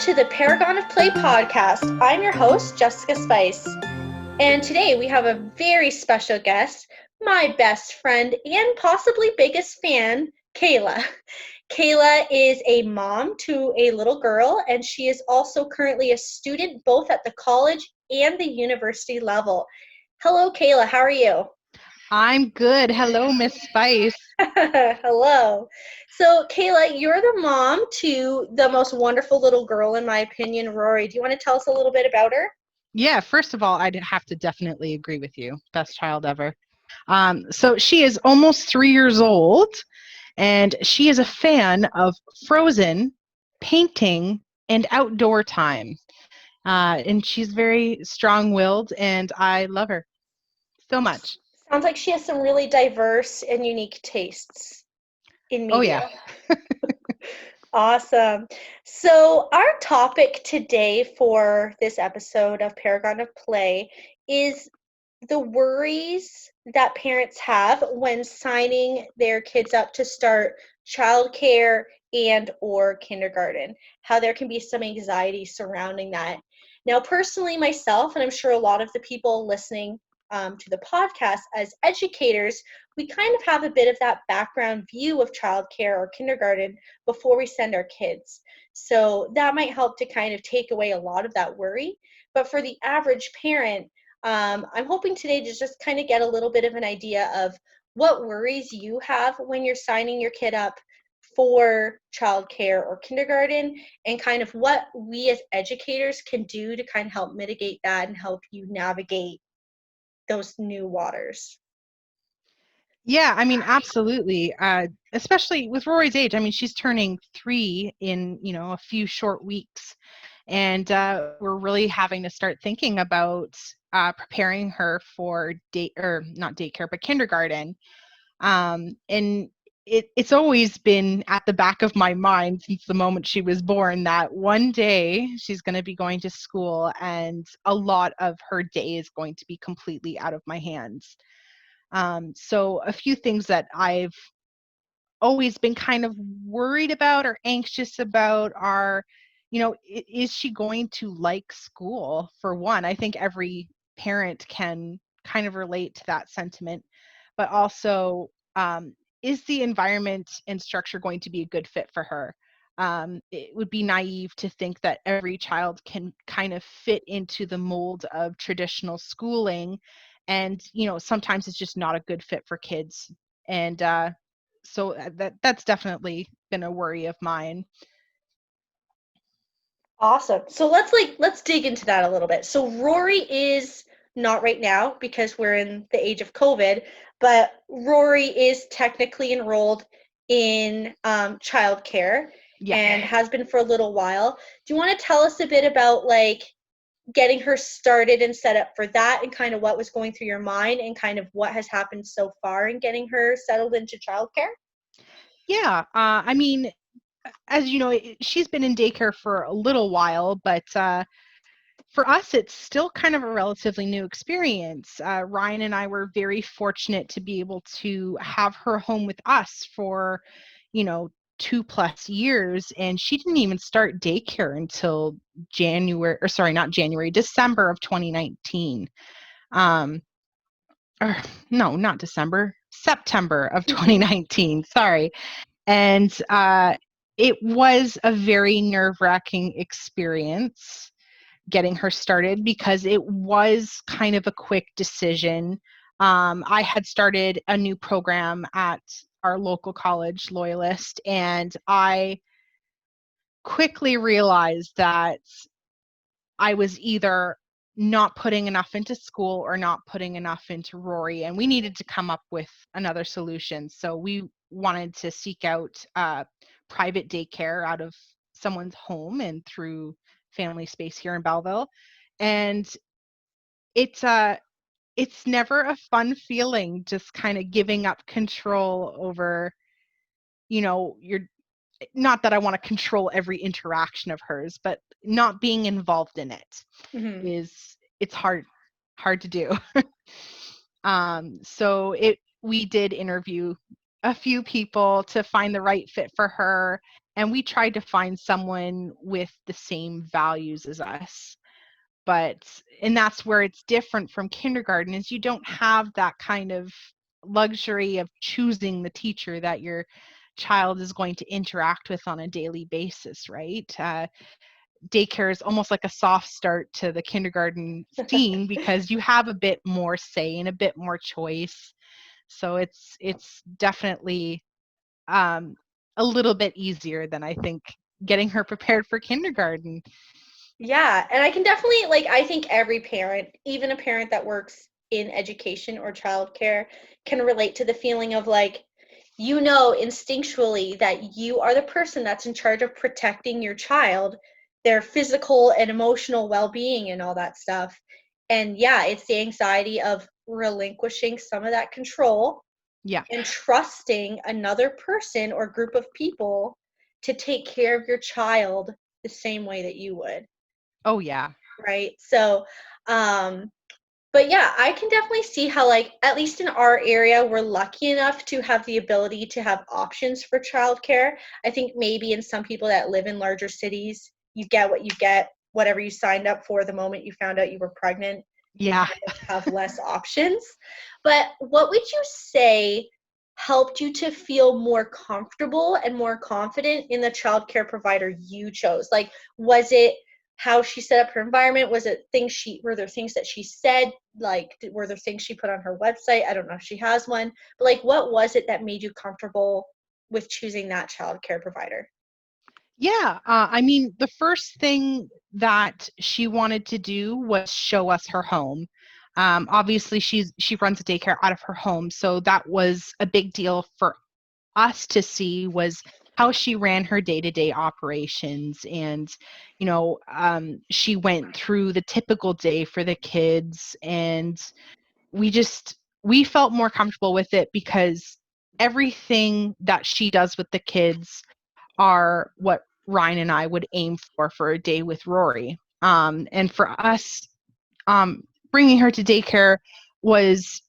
to the Paragon of Play podcast. I'm your host, Jessica Spice. And today we have a very special guest, my best friend and possibly biggest fan, Kayla. Kayla is a mom to a little girl, and she is also currently a student both at the college and the university level. Hello, Kayla. How are you? I'm good. Hello, Miss Spice. Hello. So, Kayla, you're the mom to the most wonderful little girl, in my opinion, Rory. Do you want to tell us a little bit about her? Yeah, first of all, I'd have to definitely agree with you. Best child ever. So she is almost 3 years old, and she is a fan of Frozen, painting, and outdoor time. And she's very strong-willed, and I love her so much. Sounds like she has some really diverse and unique tastes in Oh, yeah. media. Awesome. So, our topic today for this episode of Paragon of Play is the worries that parents have when signing their kids up to start childcare and or kindergarten, how there can be some anxiety surrounding that. Now, personally, myself, and I'm sure a lot of the people listening to the podcast as educators, we kind of have a bit of that background view of childcare or kindergarten before we send our kids. So that might help to kind of take away a lot of that worry. But for the average parent, I'm hoping today to just kind of get a little bit of an idea of what worries you have when you're signing your kid up for childcare or kindergarten, and kind of what we as educators can do to kind of help mitigate that and help you navigate those new waters. Yeah, I mean, absolutely. Especially with Rory's age. I mean, she's turning 3 in, a few short weeks. And we're really having to start thinking about preparing her for or not daycare, but kindergarten. And it's always been at the back of my mind since the moment she was born that one day she's going to be going to school and a lot of her day is going to be completely out of my hands. So a few things that I've always been kind of worried about or anxious about are, is she going to like school? For one, I think every parent can kind of relate to that sentiment, but also, is the environment and structure going to be a good fit for her? It would be naive to think that every child can kind of fit into the mold of traditional schooling. And, sometimes it's just not a good fit for kids. And so that's definitely been a worry of mine. Awesome. So let's dig into that a little bit. So Rory is not right now because we're in the age of COVID, but Rory is technically enrolled in childcare Yeah. and has been for a little while. Do you want to tell us a bit about like getting her started and set up for that, and kind of what was going through your mind, and kind of what has happened so far in getting her settled into childcare? Yeah. I mean, as you know, she's been in daycare for a little while, but for us, it's still kind of a relatively new experience. Ryan and I were very fortunate to be able to have her home with us for, you know, 2+ years, and she didn't even start daycare until December of 2019. Um, or no, not December, September of 2019. Sorry. And it was a very nerve-wracking experience getting her started because it was kind of a quick decision. I had started a new program at our local college, Loyalist, and I quickly realized that I was either not putting enough into school or not putting enough into Rory, and we needed to come up with another solution. So we wanted to seek out private daycare out of someone's home and through Family Space here in Belleville. And it's it's never a fun feeling just kind of giving up control over, your not that I want to control every interaction of hers, but not being involved in it Mm-hmm. it's hard to do. So we did interview a few people to find the right fit for her, and we tried to find someone with the same values as us. But and that's where it's different from kindergarten, is you don't have that kind of luxury of choosing the teacher that your child is going to interact with on a daily basis, right? Daycare is almost like a soft start to the kindergarten scene because you have a bit more say and a bit more choice. So it's definitely um, a little bit easier than I think getting her prepared for kindergarten. Yeah, and I can definitely like I think every parent, even a parent that works in education or childcare, can relate to the feeling of like instinctually that you are the person that's in charge of protecting your child, their physical and emotional well-being and all that stuff. And yeah, it's the anxiety of relinquishing some of that control Yeah. and trusting another person or group of people to take care of your child the same way that you would, Oh yeah. right? So, um, but yeah, I can definitely see how, like, at least in our area, we're lucky enough to have the ability to have options for childcare. I think maybe in some people that live in larger cities, you get what you get, whatever you signed up for the moment you found out you were pregnant, you Yeah. kind of have less options. But what would you say helped you to feel more comfortable and more confident in the childcare provider you chose? Like, was it how she set up her environment? Was it were there things that she said? Like, were there things she put on her website? I don't know if she has one, but like, what was it that made you comfortable with choosing that childcare provider? Yeah. I mean, the first thing that she wanted to do was show us her home. Obviously, she runs a daycare out of her home, so that was a big deal for us to see, was how she ran her day-to-day operations. And she went through the typical day for the kids, and we felt more comfortable with it because everything that she does with the kids are what Ryan and I would aim for a day with Rory. And for us, um, bringing her to daycare was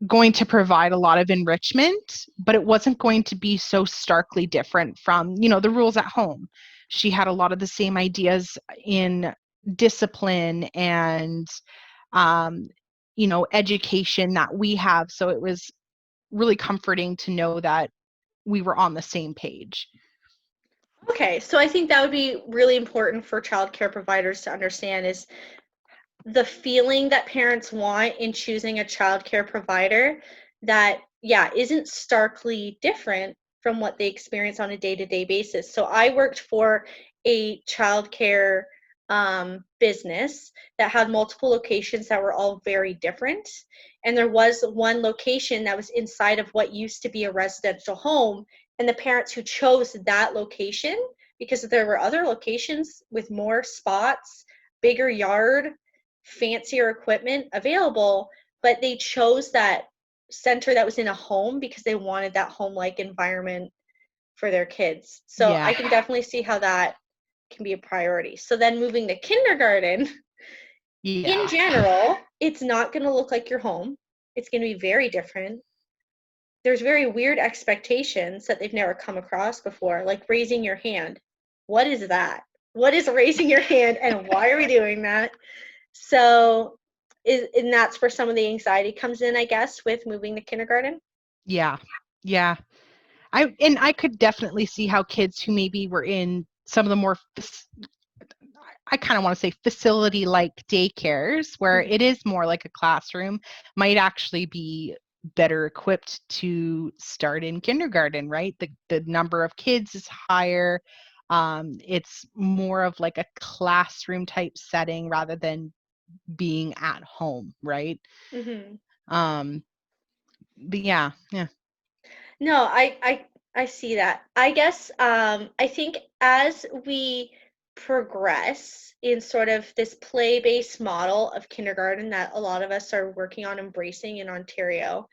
going to provide a lot of enrichment, but it wasn't going to be so starkly different from, the rules at home. She had a lot of the same ideas in discipline and, um, education that we have. So it was really comforting to know that we were on the same page. Okay, so I think that would be really important for childcare providers to understand is the feeling that parents want in choosing a childcare provider that, yeah, isn't starkly different from what they experience on a day-to-day basis. So I worked for a childcare business that had multiple locations that were all very different. And there was one location that was inside of what used to be a residential home. And the parents who chose that location, because there were other locations with more spots, bigger yard, fancier equipment available, but they chose that center that was in a home because they wanted that home-like environment for their kids. So Yeah. I can definitely see how that can be a priority. So then moving to kindergarten, in Yeah. general, it's not going to look like your home. It's going to be very different. There's very weird expectations that they've never come across before, like raising your hand. What is that? What is raising your hand and why are we doing that? So, and that's where some of the anxiety comes in, I guess, with moving to kindergarten. Yeah. Yeah. I could definitely see how kids who maybe were in some of the more I kind of want to say facility like daycares where Mhm. it is more like a classroom might actually be better equipped to start in kindergarten, right? The number of kids is higher. It's more of like a classroom type setting rather than being at home, right? Mhm. Um, but yeah, yeah, No, I see that. I guess I think as we progress in sort of this play-based model of kindergarten that a lot of us are working on embracing in Ontario,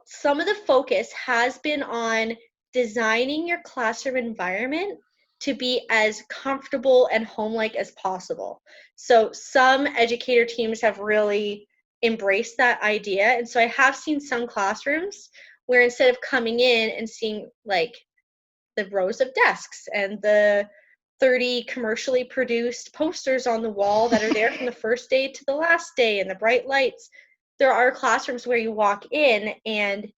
some of the focus has been on designing your classroom environment to be as comfortable and home-like as possible. So some educator teams have really embraced that idea. And so I have seen some classrooms where instead of coming in and seeing like the rows of desks and the 30 commercially produced posters on the wall that are there from the first day to the last day and the bright lights, there are classrooms where you walk in and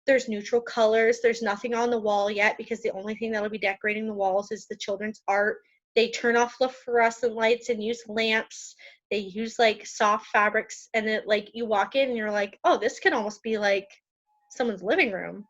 there's neutral colors. There's nothing on the wall yet because the only thing that'll be decorating the walls is the children's art. They turn off the fluorescent lights and use lamps. They use like soft fabrics, and then like you walk in and you're like, oh, this could almost be like someone's living room,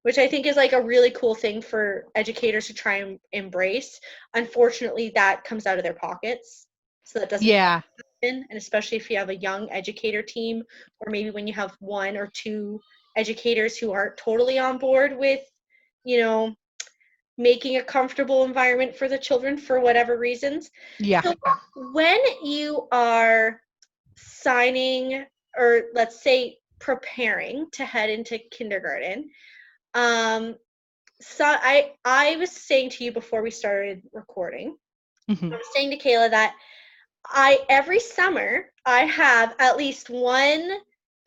which I think is like a really cool thing for educators to try and embrace. Unfortunately, that comes out of their pockets, so that doesn't Yeah. happen. And especially if you have a young educator team, or maybe when you have one or two educators who aren't totally on board with, you know, making a comfortable environment for the children for whatever reasons. Yeah. So when you are signing, or let's say preparing to head into kindergarten, um, so I was saying to you before we started recording, Hmm. I was saying to Kayla that every summer I have at least one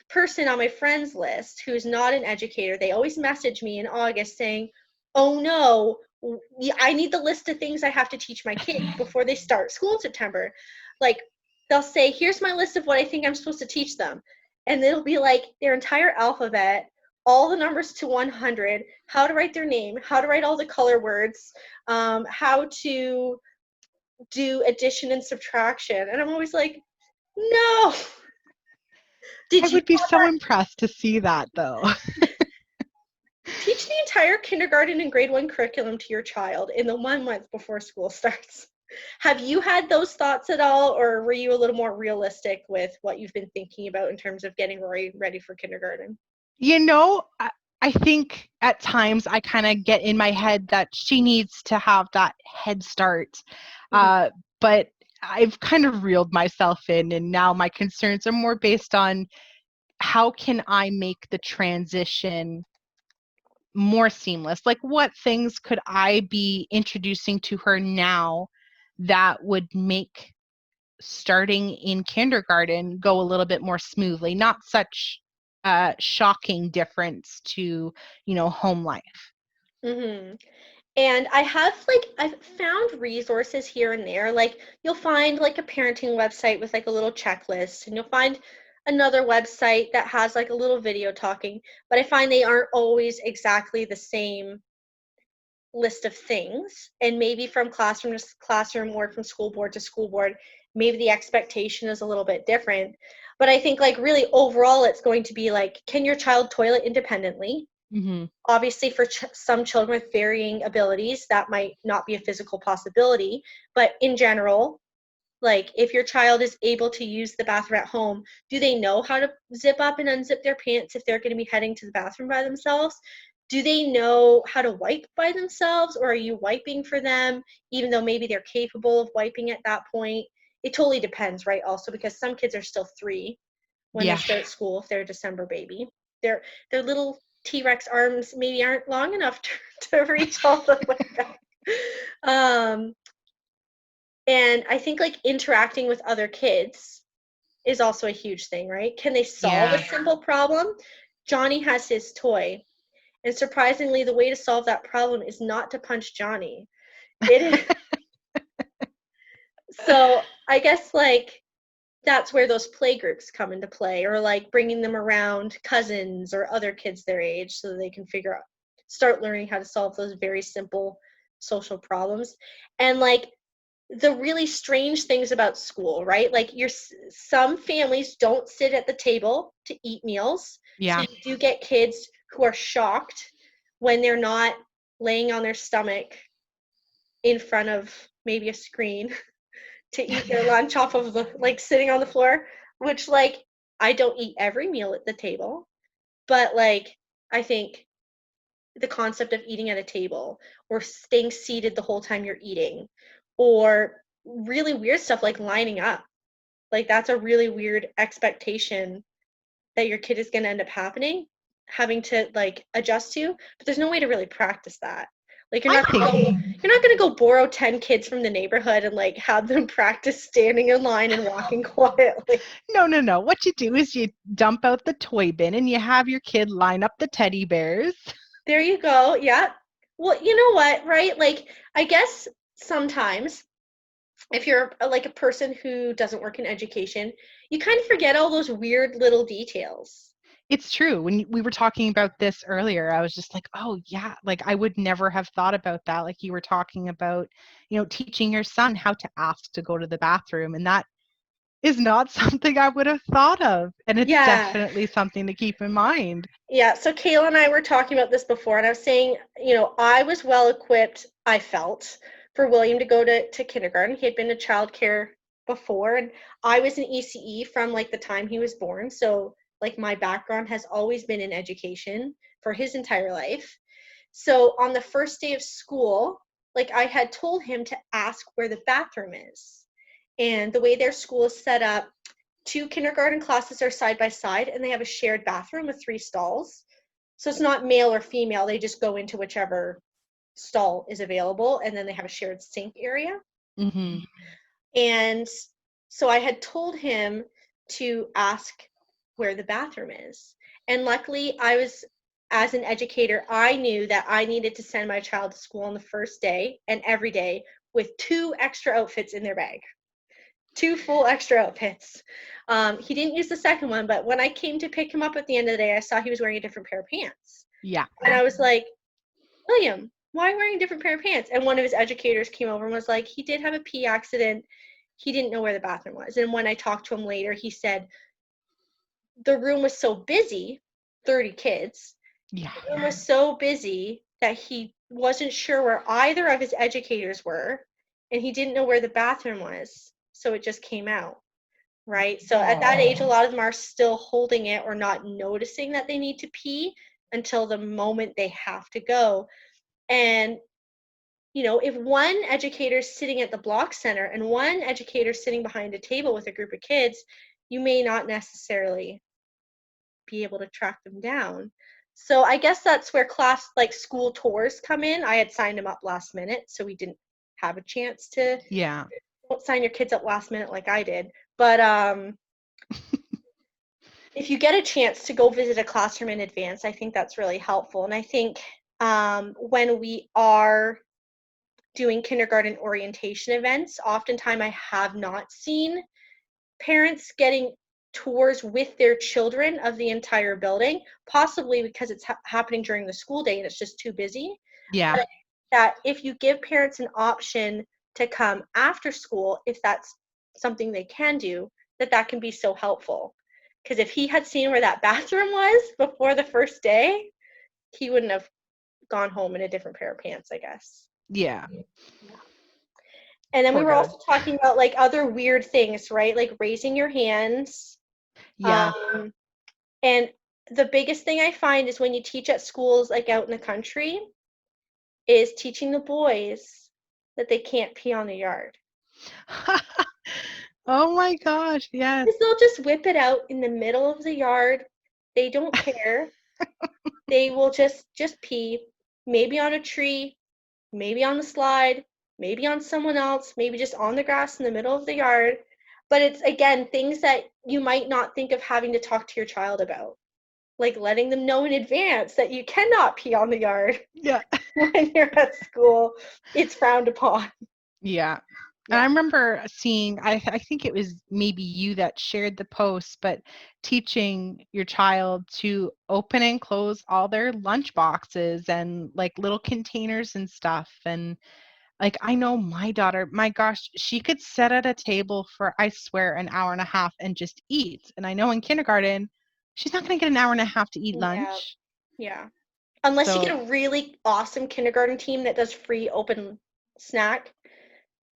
person on my friends list who's not an educator. They always message me in August saying, "Oh no, I need the list of things I have to teach my kids before they start school in September." Like they'll say, "Here's my list of what I think I'm supposed to teach them." And it'll be like their entire alphabet, all the numbers to 100, how to write their name, how to write all the color words, how to do addition and subtraction. And I'm always like, no. I Did you would be so impressed to see that, though. teach the entire kindergarten and grade 1 curriculum to your child in the 1 month before school starts? Have you had those thoughts at all, or were you a little more realistic with what you've been thinking about in terms of getting Rory ready for kindergarten? You know, I think at times I kind of get in my head that she needs to have that head start. Mm-hmm. Uh, but I've kind of reeled myself in, and now my concerns are more based on how can I make the transition more seamless? Like, what things could I be introducing to her now that would make starting in kindergarten go a little bit more smoothly, not such a shocking difference to, home life. Mm-hmm. And I've found resources here and there. Like you'll find like a parenting website with like a little checklist, and you'll find another website that has like a little video talking, but I find they aren't always exactly the same list of things. And maybe from classroom to classroom or from school board to school board, maybe the expectation is a little bit different. But I think like really overall it's going to be like, can your child toilet independently? Mm-hmm. Obviously for some children with varying abilities that might not be a physical possibility, but in general, like if your child is able to use the bathroom at home, do they know how to zip up and unzip their pants if they're going to be heading to the bathroom by themselves? Do they know how to wipe by themselves, or are you wiping for them even though maybe they're capable of wiping at that point? It totally depends, right? Also because some kids are still 3 when they Yeah. start school, if they're a December baby. Their little T-Rex arms maybe aren't long enough to reach all the way back. Um, and I think like interacting with other kids is also a huge thing, right? Can they solve a Yeah. simple problem? Johnny has his toy. And surprisingly, the way to solve that problem is not to punch Johnny. It is so I guess like that's where those play groups come into play, or like bringing them around cousins or other kids their age so that they can start learning how to solve those very simple social problems. And like the really strange things about school, right? Like some families don't sit at the table to eat meals. So Yeah. you do get kids who are shocked when they're not laying on their stomach in front of maybe a screen to eat their lunch off of the like sitting on the floor, which like I don't eat every meal at the table, but like I think the concept of eating at a table or staying seated the whole time you're eating, or really weird stuff like lining up, like that's a really weird expectation that your kid is going to end up having to like adjust to, but there's no way to really practice that. Like I think you're not gonna go borrow 10 kids from the neighborhood and like have them practice standing in line and walking quietly. no. What you do is you dump out the toy bin and you have your kid line up the teddy bears. There you go. Yeah. Well, you know what, right? Like I guess sometimes if you're like a person who doesn't work in education, you kind of forget all those weird little details. It's true. When we were talking about this earlier, I was just like, "Oh, yeah, like I would never have thought about that." Like you were talking about, teaching your son how to ask to go to the bathroom, and that is not something I would have thought of, and it's Yeah. definitely something to keep in mind. Yeah, so Kayla and I were talking about this before, and I was saying, I was well equipped, I felt, for William to go to kindergarten. He had been to childcare before, and I was in ECE from like the time he was born. So, like, my background has always been in education for his entire life. So, on the first day of school, like, I had told him to ask where the bathroom is. And the way their school is set up, two kindergarten classes are side by side and they have a shared bathroom with 3 stalls. So it's not male or female, they just go into whichever stall is available and then they have a shared sink area. Mhm. And so I had told him to ask where the bathroom is. And luckily, as an educator, I knew that I needed to send my child to school on the first day and every day with 2 extra outfits in their bag. 2 full extra outfits. He didn't use the second one, but when I came to pick him up at the end of the day, I saw he was wearing a different pair of pants. Yeah. And I was like, William, why are you wearing a different pair of pants? And one of his educators came over and was like, he did have a pee accident. He didn't know where the bathroom was. And when I talked to him later, he said the room was so busy, 30 kids, Yeah. the room was so busy that he wasn't sure where either of his educators were, and he didn't know where the bathroom was. So it just came out. Right? So at that age, a lot of them are still holding it or not noticing that they need to pee until the moment they have to go. And, if one educator is sitting at the block center and one educator is sitting behind a table with a group of kids, you may not necessarily be able to track them down. So I guess that's where like school tours come in. I had signed them up last minute, so we didn't have a chance to. Yeah. Don't sign your kids up last minute like I did. But if you get a chance to go visit a classroom in advance, I think that's really helpful. And I think when we are doing kindergarten orientation events, oftentimes I have not seen parents getting tours with their children of the entire building, possibly because it's happening during the school day and it's just too busy. Yeah. But that if you give parents an option to come after school, if that's something they can do, that can be so helpful. Because if he had seen where that bathroom was before the first day, he wouldn't have gone home in a different pair of pants, I guess. Yeah. Yeah. And then we Poor were guy. also talking about like other weird things, right? Like raising your hands. Yeah. Um, and the biggest thing I find is when you teach at schools like out in the country, is teaching the boys that they can't pee on the yard. Oh my gosh, yes. Because they'll just whip it out in the middle of the yard. They don't care. They will just pee, maybe on a tree, maybe on the slide, maybe on someone else, maybe just on the grass in the middle of the yard. But it's again things that you might not think of having to talk to your child about, like letting them know in advance that you cannot pee on the yard Yeah. when you're at school. It's frowned upon. Yeah. And I Yeah. remember seeing, I think it was maybe you that shared the post, but teaching your child to open and close all their lunch boxes and like little containers and stuff. And like, I know my daughter, my gosh, she could sit at a table for, I swear, an hour and a half and just eat. And I know in kindergarten, she's not going to get an hour and a half to eat Yeah. lunch. Yeah. Unless you So get a really awesome kindergarten team that does free open snack.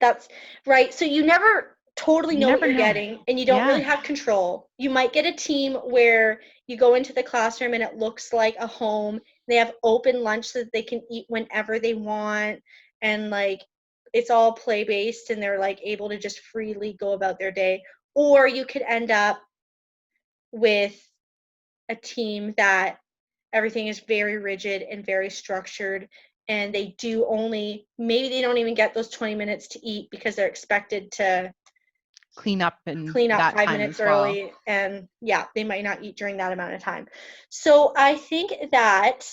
That's right. So you never totally you know what never you're know. getting and you don't Yeah. really have control. You might get a team where you go into the classroom and it looks like a home. They have open lunch so that they can eat whenever they want and like it's all play based and they're like able to just freely go about their day. Or you could end up with a team that everything is very rigid and very structured and they do only, maybe they don't even get those 20 minutes to eat because they're expected to clean up in clean up that 5 time minutes as well. early, and yeah, they might not eat during that amount of time. So I think that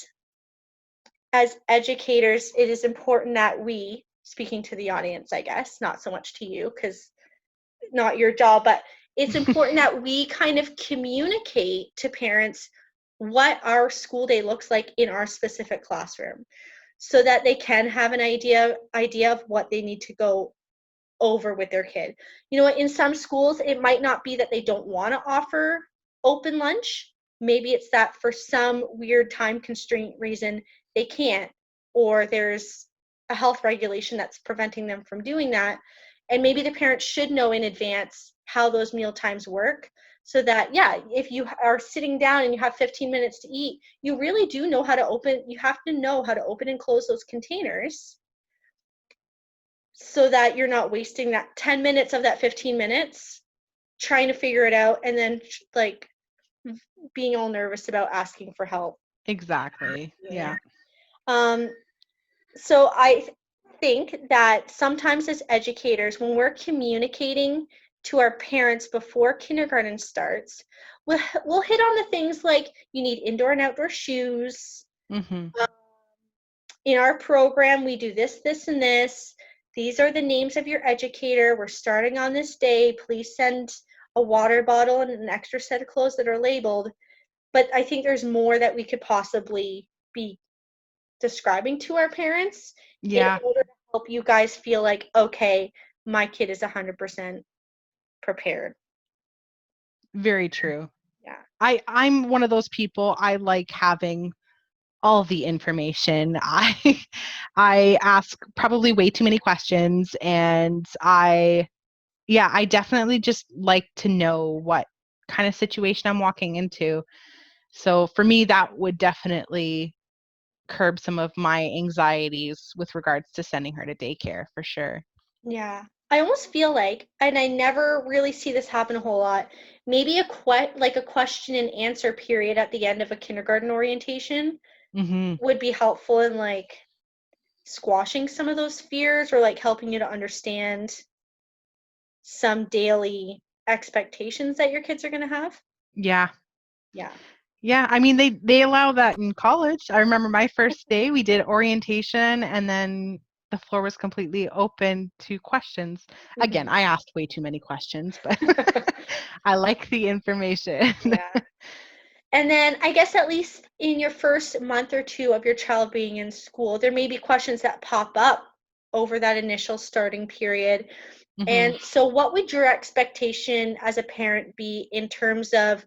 as educators, it is important that we, speaking to the audience, I guess, not so much to you because not your job, but it's important that we kind of communicate to parents what our school day looks like in our specific classroom so that they can have an idea of what they need to go over with their kid. You know what, in some schools it might not be that they don't want to offer open lunch. Maybe it's that for some weird time constraint reason they can't, or there's a health regulation that's preventing them from doing that. And maybe the parents should know in advance how those meal times work so that, yeah, if you are sitting down and you have 15 minutes to eat, you really do know how to open, you have to know how to open and close those containers so that you're not wasting that 10 minutes of that 15 minutes trying to figure it out and then like being all nervous about asking for help. Exactly. Yeah. Um, so I think that sometimes as educators, when we're communicating to our parents before kindergarten starts, we'll hit on the things like you need indoor and outdoor shoes. Mm-hmm. In our program, we do this, this, and this. These are the names of your educator. We're starting on this day. Please send a water bottle and an extra set of clothes that are labeled. But I think there's more that we could possibly be describing to our parents in Yeah. order to help you guys feel like, okay, my kid is 100% prepared. Very true. Yeah. I'm one of those people. I like having all the information. I ask probably way too many questions, and I definitely just like to know what kind of situation I'm walking into. So for me, that would definitely curb some of my anxieties with regards to sending her to daycare for sure. Yeah. I almost feel like, and I never really see this happen a whole lot, maybe like a question and answer period at the end of a kindergarten orientation Hmm. would be helpful in like squashing some of those fears or like helping you to understand some daily expectations that your kids are going to have. Yeah. Yeah. Yeah, I mean they allow that in college. I remember my first day we did orientation and then the floor was completely open to questions. Again, Hmm. I asked way too many questions, but I like the information. Yeah. And then I guess at least in your first month or two of your child being in school, there may be questions that pop up over that initial starting period. Hmm. And so, what would your expectation as a parent be in terms of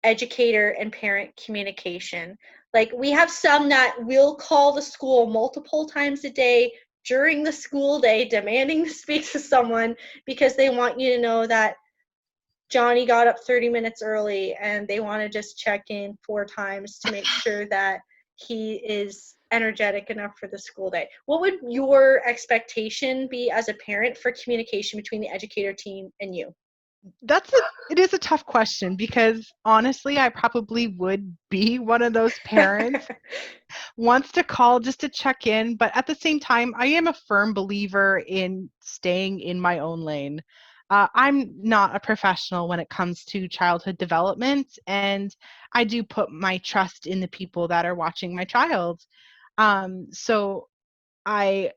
educator and parent communication? Like, we have some that will call the school multiple times a day during the school day, demanding to speak to someone because they want you to know that Johnny got up 30 minutes early and they want to just check in 4 times to make sure that he is energetic enough for the school day. What would your expectation be as a parent for communication between the educator team and you? It is a tough question because honestly, I probably would be one of those parents wants to call just to check in, but at the same time, I am a firm believer in staying in my own lane. I'm not a professional when it comes to childhood development, and I do put my trust in the people that are watching my child. So I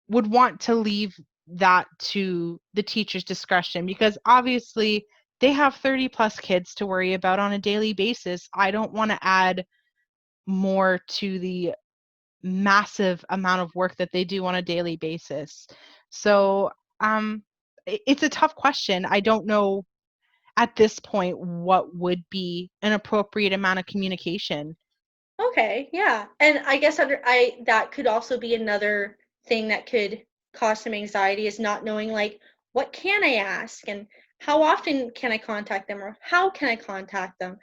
would want to leave that to the teacher's discretion because obviously they have 30 plus kids to worry about on a daily basis. I don't want to add more to the massive amount of work that they do on a daily basis. So, it's a tough question. I don't know at this point what would be an appropriate amount of communication. Okay, yeah. And I guess that could also be another thing that could cause some anxiety is not knowing like what can I ask and how often can I contact them or how can I contact them.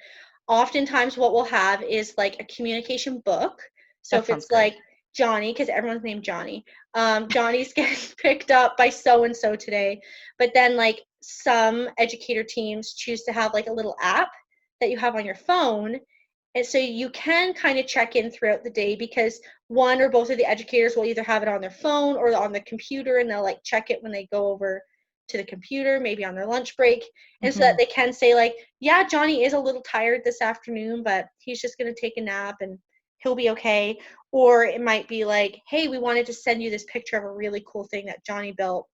Oftentimes what we'll have is like a communication book. So That if sounds it's great. like Johnny, because everyone's named Johnny, Johnny's getting picked up by so and so today. But then like some educator teams choose to have like a little app that you have on your phone, And so you can kind of check in throughout the day, because one or both of the educators will either have it on their phone or on the computer, and they'll like check it when they go over to the computer, maybe on their lunch break. And so that Mhm. they can say like, yeah, Johnny is a little tired this afternoon, but he's just going to take a nap and he'll be okay. Or it might be like, hey, we wanted to send you this picture of a really cool thing that Johnny built,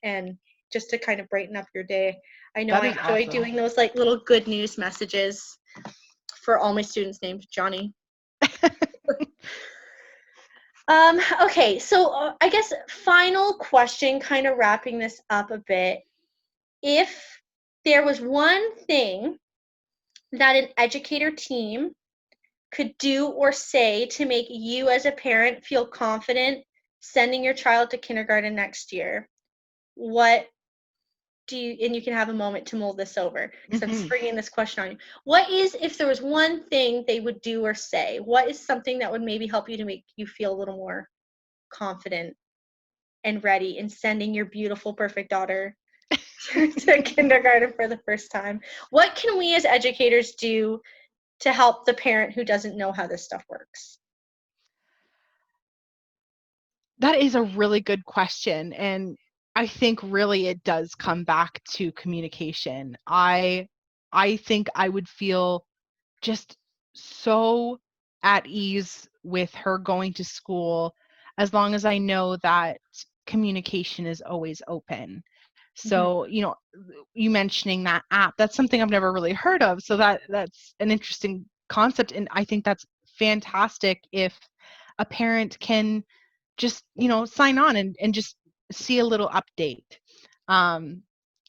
and just to kind of brighten up your day. I know That I is enjoy awesome. doing those like little good news messages for all my students named Johnny. Okay, so I guess final question, kind of wrapping this up a bit. If there was one thing that an educator team could do or say to make you as a parent feel confident sending your child to kindergarten next year, what do you, and you can have a moment to mull this over because I'm Mhm. springing this question on you. What is, if there was one thing they would do or say, what is something that would maybe help you to make you feel a little more confident and ready in sending your beautiful, perfect daughter to kindergarten for the first time? What can we as educators do to help the parent who doesn't know how this stuff works? That is a really good question, and I think really it does come back to communication. I think I would feel just so at ease with her going to school as long as I know that communication is always open. Mhm. So, you mentioning that app, that's something I've never really heard of. So that's an interesting concept. And I think that's fantastic if a parent can just, sign on and just see a little update. Um,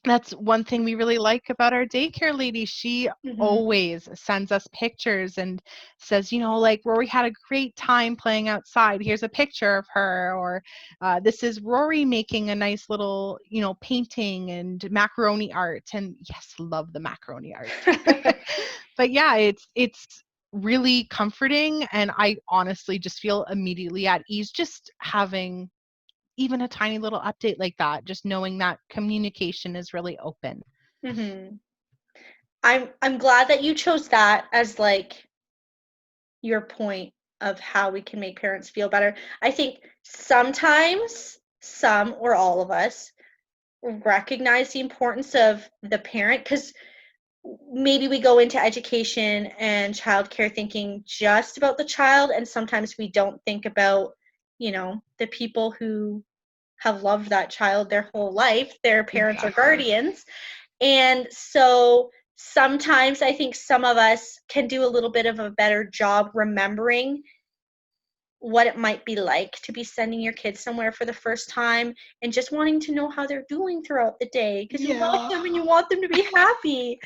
that's one thing we really like about our daycare lady. She Mhm. always sends us pictures and says, like, Rory had a great time playing outside. Here's a picture of her. Or this is Rory making a nice little, painting and macaroni art. And yes, love the macaroni art. But yeah, it's really comforting, and I honestly just feel immediately at ease just having even a tiny little update like that, just knowing that communication is really open. Mhm. I'm glad that you chose that as like your point of how we can make parents feel better. I think sometimes some or all of us recognize the importance of the parent, because maybe we go into education and childcare thinking just about the child, and sometimes we don't think about, the people who have loved that child their whole life, their parents or Exactly. guardians. And so sometimes I think some of us can do a little bit of a better job remembering what it might be like to be sending your kids somewhere for the first time, and just wanting to know how they're doing throughout the day because you love Yeah. them and you want them to be happy.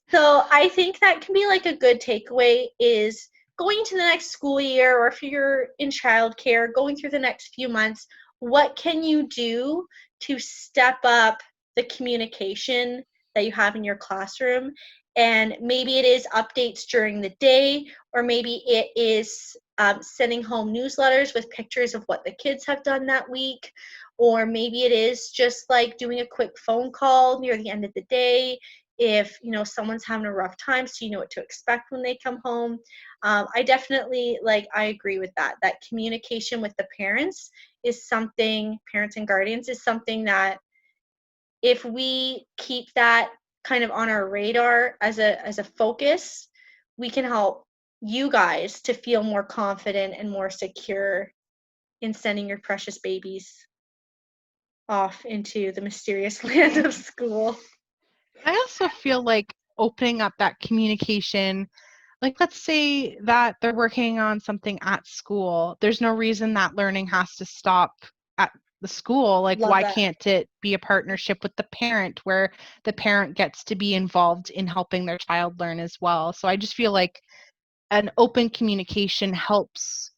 So I think that can be like a good takeaway, is going to the next school year, or if you're in childcare, going through the next few months, what can you do to step up the communication that you have in your classroom? And maybe it is updates during the day, or maybe it is sending home newsletters with pictures of what the kids have done that week, or maybe it is just like doing a quick phone call near the end of the day if someone's having a rough time, so you know what to expect when they come home. I definitely, like, I agree with that communication with the parents is something, parents and guardians is something that if we keep that kind of on our radar as a focus, we can help you guys to feel more confident and more secure in sending your precious babies off into the mysterious land of school. I also feel like opening up that communication, like let's say that they're working on something at school. There's no reason that learning has to stop at the school. Like, Love why that. can't it be a partnership with the parent where the parent gets to be involved in helping their child learn as well? So I just feel like an open communication helps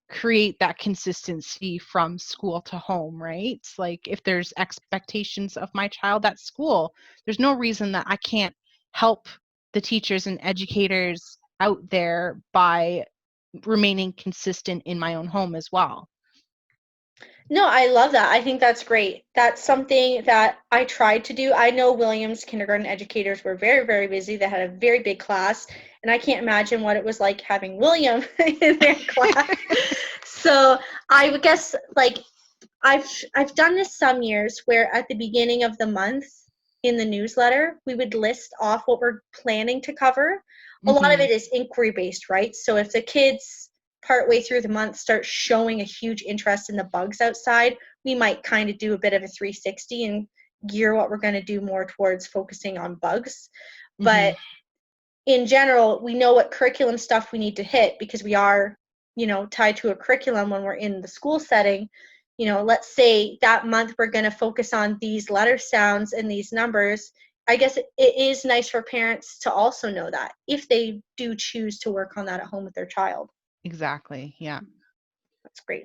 create that consistency from school to home, right? It's like if there's expectations of my child at school, there's no reason that I can't help the teachers and educators out there by remaining consistent in my own home as well. No, I love that. I think that's great. That's something that I tried to do. I know Williams kindergarten educators were very, very busy. They had a very big class, and I can't imagine what it was like having William in their class. So I would guess like I've done this some years where at the beginning of the month in the newsletter, we would list off what we're planning to cover. A lot of Mm-hmm. it is inquiry based, right? So if the kids partway through the month start showing a huge interest in the bugs outside, we might kind of do a bit of a 360 and gear what we're going to do more towards focusing on bugs. Mm-hmm. But in general, we know what curriculum stuff we need to hit because we are, tied to a curriculum when we're in the school setting. Let's say that month we're going to focus on these letter sounds and these numbers. I guess it is nice for parents to also know that if they do choose to work on that at home with their child. Exactly. Yeah. That's great.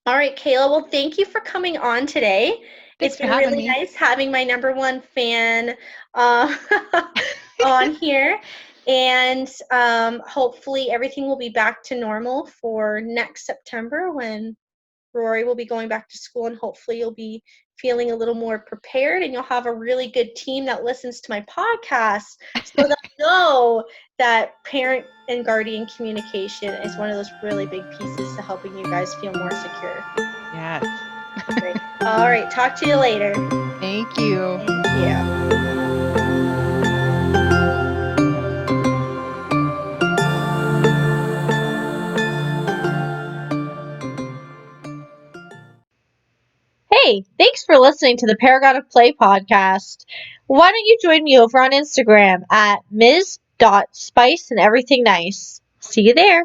All right, Kayla. Well, thank you for coming on today. It's Thanks for been having really me. nice having my number one fan uh, on here. And hopefully, everything will be back to normal for next September when Rory will be going back to school. And hopefully, you'll be feeling a little more prepared and you'll have a really good team that listens to my podcast. So they'll know that parent and guardian communication is one of those really big pieces to helping you guys feel more secure. Yes. Great. All right. Talk to you later. Thank you. Thank you. Hey, thanks for listening to the Paragon of Play podcast. Why don't you join me over on Instagram at ms.spice and everything nice? See you there.